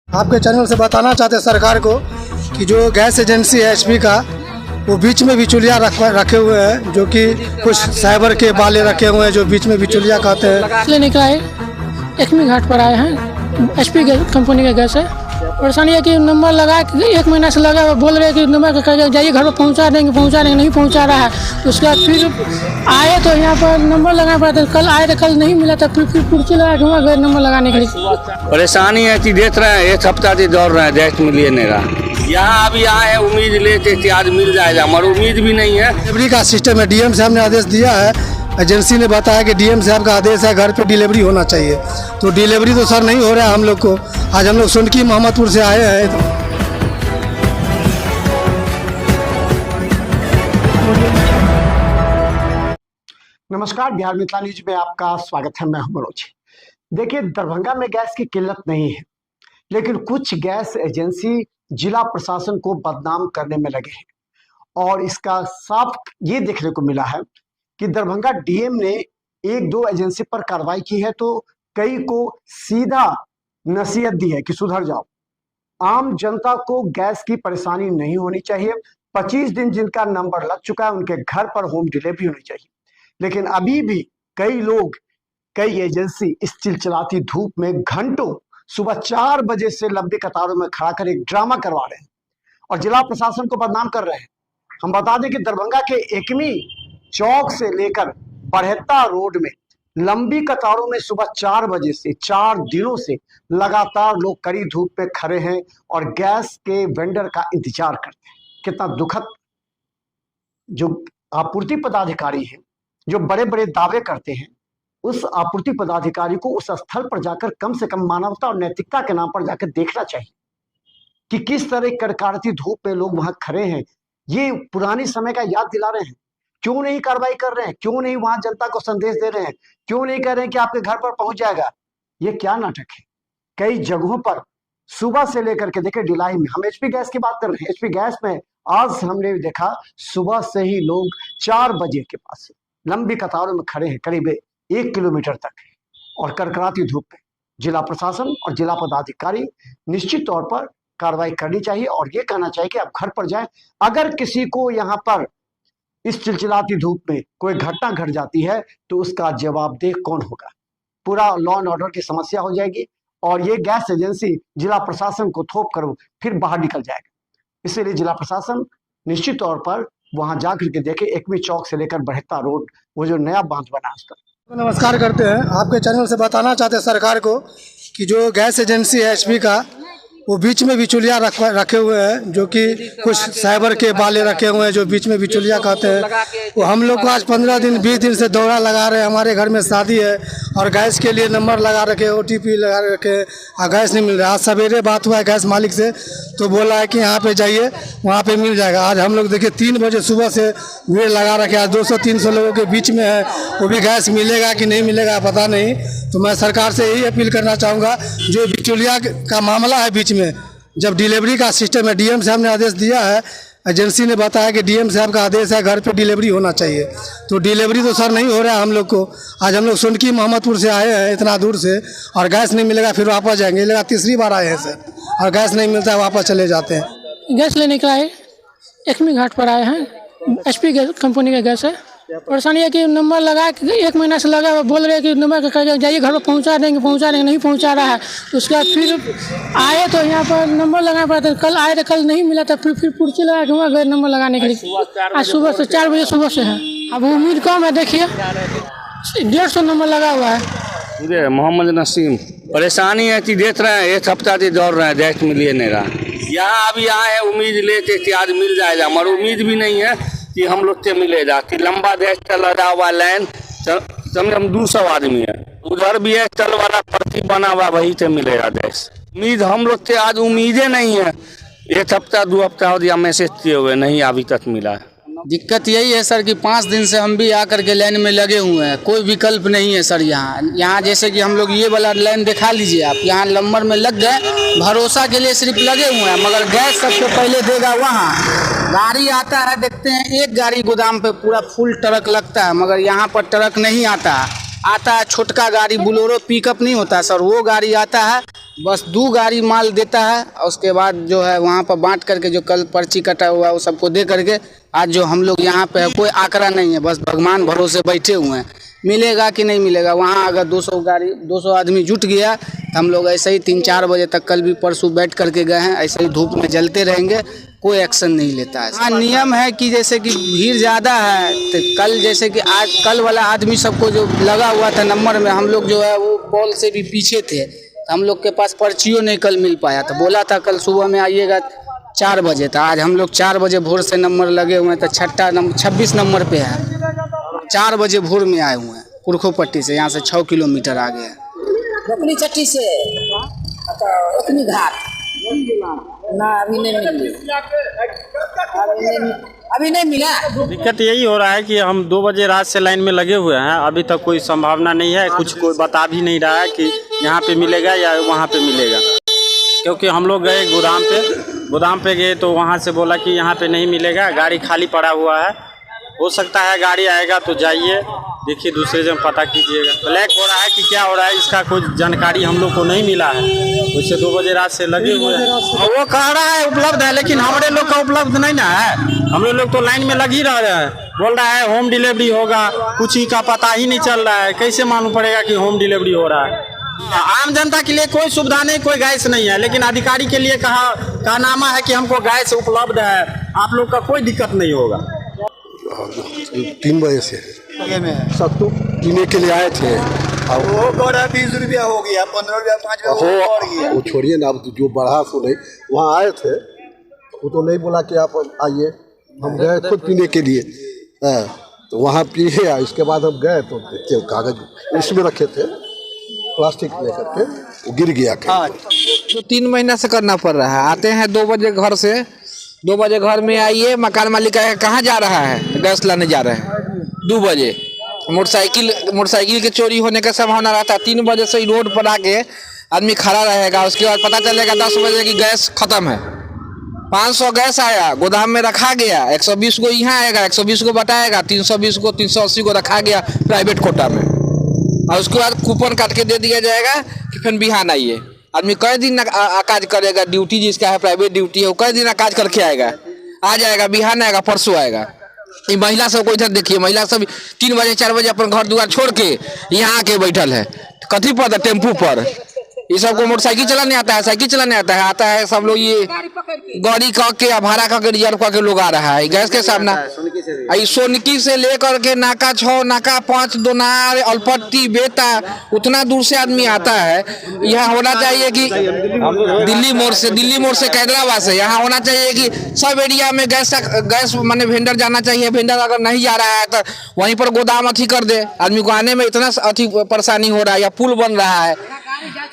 आपके चैनल से बताना चाहते हैं सरकार को कि जो गैस एजेंसी है एचपी का, वो बीच में बिचौलिया रखे हुए हैं, जो कि कुछ साइबर के बाले रखे हुए हैं जो बीच में बिचौलिया कहते हैं। इसलिए निकला है, एकमी घाट पर आए हैं, एचपी कंपनी का गैस है। परेशानी है कि नंबर लगा 1 महीना से लगा, बोल रहे हैं कि नंबर जाइए घर पर पहुंचा देंगे, नहीं पहुंचा रहा है। तो उसके बाद फिर आए तो यहाँ पर नंबर लगाना पड़ा था, कल आए तो कल नहीं मिला था, फिर कुर्सी लगा के वहाँ गए नंबर लगाने के लिए। परेशानी है कि देख रहे हैं 1 हफ्ता से दौड़ रहे हैं, गैस मिलिए नहीं रहा। यहाँ अभी आए हैं, उम्मीद लेते थे आज मिल जाएगा, मगर उम्मीद भी नहीं है। डिलीवरी का सिस्टम है, डीएम साहब ने आदेश दिया है, एजेंसी ने बताया कि डीएम साहब का आदेश है घर पे डिलीवरी होना चाहिए। तो डिलीवरी तो सर नहीं हो रहा है हम लोग को। आज हम लोग सुनकी मोहम्मदपुर से आए हैं। नमस्कार, बिहार मिथिला न्यूज में आपका स्वागत है। मैं हूं मनोज। देखिए, दरभंगा में गैस की किल्लत नहीं है, लेकिन कुछ गैस एजेंसी जिला प्रशासन को बदनाम करने में लगे हैं। और इसका साफ ये देखने को मिला है कि दरभंगा डीएम ने 1-2 एजेंसी पर कार्रवाई की है, तो कई को सीधा नसीहत दी है कि सुधर जाओ। आम जनता को गैस की परेशानी नहीं होनी चाहिए। 25 दिन जिनका नंबर लग चुका है उनके घर पर होम डिलीवरी होनी चाहिए। लेकिन अभी भी कई लोग, कई एजेंसी इस चिलचिलाती धूप में घंटों सुबह 4 बजे से लंबी कतारों में खड़ा कर एक ड्रामा करवा रहे हैं और जिला प्रशासन को बदनाम कर रहे हैं। हम बता दें कि दरभंगा के एकमी चौक से लेकर बरहेत्ता रोड में लंबी कतारों में सुबह 4 बजे से 4 दिनों से लगातार लोग कड़ी धूप में खड़े हैं और गैस के वेंडर का इंतजार करते हैं। कितना दुखद। जो आपूर्ति पदाधिकारी हैं, जो बड़े बड़े दावे करते हैं, उस आपूर्ति पदाधिकारी को उस स्थल पर जाकर कम से कम मानवता और नैतिकता के नाम पर जाकर देखना चाहिए कि किस तरह कड़कड़ाती धूप में लोग वहां खड़े हैं। ये पुराने समय का याद दिला रहे हैं। क्यों नहीं कार्रवाई कर रहे हैं? क्यों नहीं वहां जनता को संदेश दे रहे हैं? क्यों नहीं कह रहे हैं कि आपके घर पर पहुंच जाएगा? ये क्या नाटक है? कई जगहों पर सुबह से लेकर के, देखिए ढिलाई में, हम एचपी गैस की बात कर रहे हैं, एचपी गैस में आज हमने देखा सुबह से ही लोग 4 बजे के पास लंबी कतारों में खड़े हैं, करीब 1 किलोमीटर तक, और कड़कड़ाती धूप में जिला प्रशासन और जिला पदाधिकारी निश्चित तौर पर कार्रवाई करनी चाहिए और ये कहना चाहिए कि आप घर पर जाएं। अगर किसी को यहाँ पर इस चिलचिलाती धूप में कोई घटना घट जाती है तो उसका जवाबदेह कौन होगा? पूरा लॉ एंड ऑर्डर की समस्या हो जाएगी और ये गैस एजेंसी जिला प्रशासन को थोप कर फिर बाहर निकल जाएगा। इसीलिए जिला प्रशासन निश्चित तौर पर वहां जाकर के देखे, एकमी चौक से लेकर बरहेत्ता रोड, वो जो नया बांध बना उसका। तो नमस्कार करते हैं। आपके चैनल से बताना चाहते हैं सरकार को कि जो गैस एजेंसी है एचपी का, वो बीच में बिचौलिया रखे हुए हैं, जो कि कुछ साइबर के बाले रखे हुए हैं जो बीच में बिचौलिया कहते हैं। वो हम लोग को आज 15 दिन 20 दिन से दौरा लगा रहे हैं। हमारे घर में शादी है और गैस के लिए नंबर लगा रखे, ओटीपी लगा रखे, गैस नहीं मिल रहा। आज सवेरे बात हुआ है गैस मालिक से, तो बोला है कि यहाँ पे जाइए, वहाँ पे मिल जाएगा। आज हम लोग देखिए 3 बजे सुबह से भीड़ लगा रखे, आज 200-300 लोगों के बीच में है। वो भी गैस मिलेगा कि नहीं मिलेगा पता नहीं। तो मैं सरकार से यही अपील करना चाहूँगा, जो बिचौलिया का मामला है बीच में, जब डिलीवरी का सिस्टम है, डीएम साहब ने आदेश दिया है, एजेंसी ने बताया कि डीएम साहब का आदेश है घर पे डिलीवरी होना चाहिए। तो डिलीवरी तो सर नहीं हो रहा है हम लोग को। आज हम लोग सुनकी मोहम्मदपुर से आए हैं इतना दूर से, और गैस नहीं मिलेगा फिर वापस जाएंगे। लगा 3री बार आए हैं सर, और गैस नहीं मिलता है वापस चले जाते हैं। गैस लेने का है, एकमी घाट पर आए हैं, एचपी कंपनी का गैस है। परेशानी है कि नंबर लगा 1 महीना से लगा, बोल रहे हैं कि नंबर जाइए घर पर पहुंचा देंगे, नहीं पहुंचा रहा है। तो उसके बाद फिर आए तो यहाँ पर नंबर लगाना पड़ा था, कल आए तो कल नहीं मिला था, फिर कुर्सी लगा के वहाँ गए नंबर लगाने के लिए। आज सुबह से 4 बजे सुबह से है। अब उम्मीद कम है, देखिए 150 नंबर लगा हुआ है। मोहम्मद नसीम। परेशानी है कि देख रहे हैं 1 हफ्ता से दौड़ रहे हैं, गैस मिलिए नहीं रहा। यहाँ अभी आए हैं, उम्मीद लेते थे आज मिल जाएगा, मगर उम्मीद भी नहीं है कि हम लोग से मिलेगा। कि लंबा गैस चल रहा हुआ लाइन, समझे हम 200 आदमी है, उधर भी है चल वाला पर्ची बना हुआ, वही से मिलेगा गैस। उम्मीद हम लोग से आज उम्मीदें नहीं है। 1 हफ्ता 2 हफ्ता हो गया मैसेज किए हुए, नहीं अभी तक मिला है। दिक्कत यही है सर कि 5 दिन से हम भी आकर के लाइन में लगे हुए हैं, कोई विकल्प नहीं है सर। यहाँ जैसे कि हम लोग ये वाला लाइन दिखा लीजिए आप, यहाँ नंबर में लग गए, भरोसा के लिए सिर्फ लगे हुए हैं, मगर गैस सबसे पहले देगा वहाँ। गाड़ी आता है, देखते हैं एक गाड़ी गोदाम पे पूरा फुल ट्रक लगता है, मगर यहाँ पर ट्रक नहीं आता है। छोटका गाड़ी, बुलोरो पिकअप नहीं होता सर, वो गाड़ी आता है, बस 2 गाड़ी माल देता है और उसके बाद जो है वहाँ पर बांट करके जो कल पर्ची कटा हुआ है वो सबको दे करके आज जो हम लोग यहाँ पे है कोई आंकड़ा नहीं है, बस भगवान भरोसे बैठे हुए हैं। मिलेगा कि नहीं मिलेगा, वहाँ अगर 200 आदमी जुट गया तो हम लोग ऐसे ही 3-4 बजे तक कल भी परसों बैठ करके गए हैं, ऐसे ही धूप में जलते रहेंगे, कोई एक्शन नहीं लेता है। हाँ, नियम है कि जैसे कि भीड़ ज़्यादा है तो कल जैसे कि आज कल वाला आदमी सबको जो लगा हुआ था नंबर में, हम लोग जो है वो पोल से भी पीछे थे, हम लोग के पास पर्चियों नहीं कल मिल पाया था। बोला था कल सुबह में आइएगा 4 बजे था, आज हम लोग 4 बजे भोर से नंबर लगे हुए हैं तो 26 नंबर पे है। 4 बजे भोर में आए हुए हैं पुरखो पट्टी से, यहाँ से 6 किलोमीटर आगे है। अपनी चट्टी से अपनी घाट ना अभी नहीं मिला। दिक्कत यही हो रहा है कि हम 2 बजे रात से लाइन में लगे हुए हैं, अभी तक कोई संभावना नहीं है, कुछ कोई बता भी नहीं रहा है कि यहाँ पे मिलेगा या वहाँ पे मिलेगा। क्योंकि हम लोग गए गोदाम पे गए तो वहाँ से बोला कि यहाँ पे नहीं मिलेगा, गाड़ी खाली पड़ा हुआ है, हो सकता है गाड़ी आएगा तो जाइए देखिए दूसरे जगह पता कीजिएगा। ब्लैक हो रहा है कि क्या हो रहा है इसका कोई जानकारी हम लोग को नहीं मिला है, उससे 2 बजे रात से लगे हुए हैं। और वो कह रहा है उपलब्ध है, लेकिन हमारे लोग का उपलब्ध नहीं ना है। हम लोग तो लाइन में लग ही रहे हैं, बोल रहा है होम डिलीवरी होगा, कुछ ही का पता ही नहीं चल रहा है, कैसे मालूम पड़ेगा कि होम डिलीवरी हो रहा है। आम जनता के लिए कोई सुविधा नहीं, कोई गैस नहीं है, लेकिन अधिकारी के लिए कहा नामा है कि हमको गैस उपलब्ध है, आप लोग का कोई दिक्कत नहीं होगा। 3 बजे से सत्तू पीने के लिए आए थे, वो 20 रुपया हो गया, 15 रुपया 5 रुपया और गया। वो छोड़िए ना, अब जो बढ़ा सो नहीं, वहाँ आए थे वो तो नहीं बोला कि आप आइए, हम गए खुद पीने के लिए, तो वहाँ पिए, इसके बाद हम गए तो देखते कागज इसमें रखे थे, प्लास्टिक लेकर के वो गिर गया। तो 3 महीना से करना पड़ रहा है। आते हैं 2 बजे घर से, 2 बजे घर में आइए, मकान मालिक कहाँ जा रहा है, गैस लाने जा रहे हैं 2 बजे। मोटरसाइकिल के चोरी होने का संभावना रहता है। 3 बजे से रोड पर आके आदमी खड़ा रहेगा, उसके बाद पता चलेगा 10 बजे की गैस खत्म है। 500 गैस आया, गोदाम में रखा गया, 120 को यहाँ आएगा, 120 को बताएगा, 320 को 380 को रखा गया प्राइवेट कोटा में, और उसके बाद कूपन काट के दे दिया जाएगा कि फिर बिहान आइए। आदमी कई दिन काज करेगा, ड्यूटी जिसका है प्राइवेट ड्यूटी है वो कई दिन काज करके आएगा, आ जाएगा, बिहान आएगा, परसों आएगा। ये महिला सब को इधर देखिए, महिला सब 3 बजे 4 बजे अपन घर द्वार छोड़ के यहाँ आके बैठल है, कथी पर, टेम्पू पर। ये सबको मोटरसाइकिल चलाने आता है, साइकिल चलाने आता है, सब लोग ये गाड़ी का के भाड़ा का के रिजर्व का के लोग आ रहा है गैस के सामने। सोनकी से लेकर के नाका 6, नाका 5, दोनार, अलपट्टी, बेता, उतना दूर से आदमी आता है। यहाँ होना चाहिए कि दिल्ली मोड़ से कैदराबाद से यहाँ होना चाहिए कि सब एरिया में गैस माने वेंडर जाना चाहिए। वेंडर अगर नहीं जा रहा है तो वहीं पर गोदाम अथी कर दे, आदमी को आने में इतना अथी परेशानी हो रहा है। या पुल बन रहा है,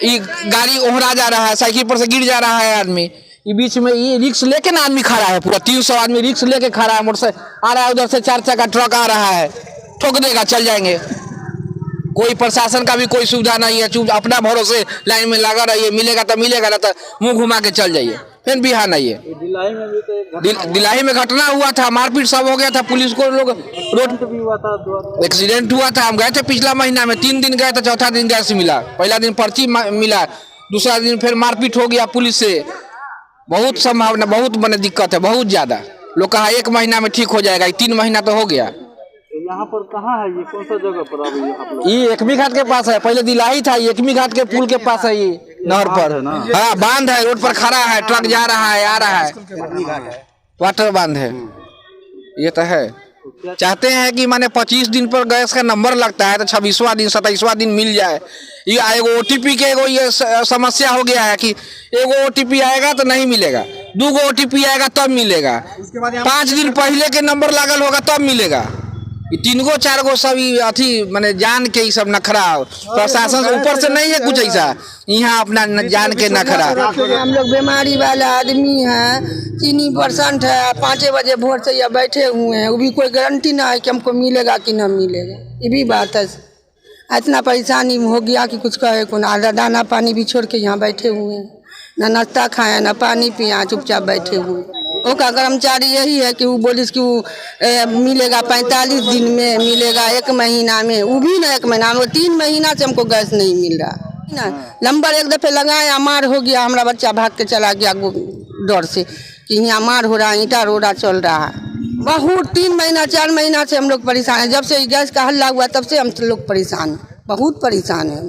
ये गाड़ी ओहरा जा रहा है, साइकिल पर से गिर जा रहा है आदमी, ये बीच में ये रिक्स लेके ना आदमी खड़ा है, पूरा 300 आदमी रिक्स लेके खड़ा है। मोटरसाइकिल आ रहा है, उधर से 4 चक्का ट्रक आ रहा है, ठोक देगा, चल जाएंगे। कोई प्रशासन का भी कोई सुविधा नहीं है, चुप अपना भरोसे लाइन में लगा रहिए, मिलेगा तो मिलेगा, ना तो मुंह घुमा के चल जाइए, फिर बिहान आइए। दिल्ली में घटना हुआ था, मारपीट सब हो गया था, पुलिस को लोग रोड पे भी हुआ था, एक्सीडेंट हुआ था। हम गए थे पिछला महीना में, 3 दिन गए थे, चौथा दिन गैस मिला। पहला दिन पर्ची मिला, दूसरा दिन फिर मारपीट हो गया पुलिस से। बहुत संभावना, बहुत बने दिक्कत है, बहुत ज्यादा। लोग कहा 1 महीना में ठीक हो जाएगा, 3 महीना तो हो गया। यहाँ पर कहाँ है ये, कौन सा जगह पर अभी आप लोग? ये एकमी घाट के पास है, पहले दिलाही था, ये एकमी घाट के पुल के पास है, ये नहर पर। हाँ, बांध है, रोड पर खड़ा है, ट्रक जा रहा है, आ रहा है, वाटर बांध है, ये तो है। चाहते हैं कि माने 25 दिन पर गैस का नंबर लगता है तो 26वां दिन 27वां दिन मिल जाए। ये एगो OTP के एगो ये समस्या हो गया है कि एगो OTP आएगा तो नहीं मिलेगा, 2 OTP आएगा तब मिलेगा, 5 दिन पहले के नंबर लागल होगा तब मिलेगा। 3 गो 4 गो सब अथी माने जान के सब नखरा, प्रशासन ऊपर से नहीं है कुछ ऐसा, यहाँ अपना जान के नखरा। हम लोग बीमारी वाला आदमी हैं, चीनी % है, 5 बजे भोर से यहाँ बैठे हुए हैं, वो भी कोई गारंटी ना है कि हमको मिलेगा कि न मिलेगा। ये भी बात है, इतना परेशानी हो गया कि कुछ कहे को ना। दाना पानी भी छोड़ के यहाँ बैठे हुए हैं, ना नाश्ता खाया ना पानी पिया, चुपचाप बैठे हुए। उसका कर्मचारी यही है कि वो बोलिस कि वो मिलेगा 45 दिन में, मिलेगा 1 महीना में, वो भी ना 1 महीना में, 3 महीना से हमको गैस नहीं मिल रहा। ना नंबर एक दफे लगाया, मार हो गया, हमारा बच्चा भाग के चला गया डर से कि यहाँ मार हो रहा है, ईंटा रोड़ा चल रहा है। बहुत 3 महीना 4 महीना से हम लोग परेशान हैं। जब से गैस का हल्ला हुआ तब से हम लोग परेशान हैं, बहुत परेशान हैं।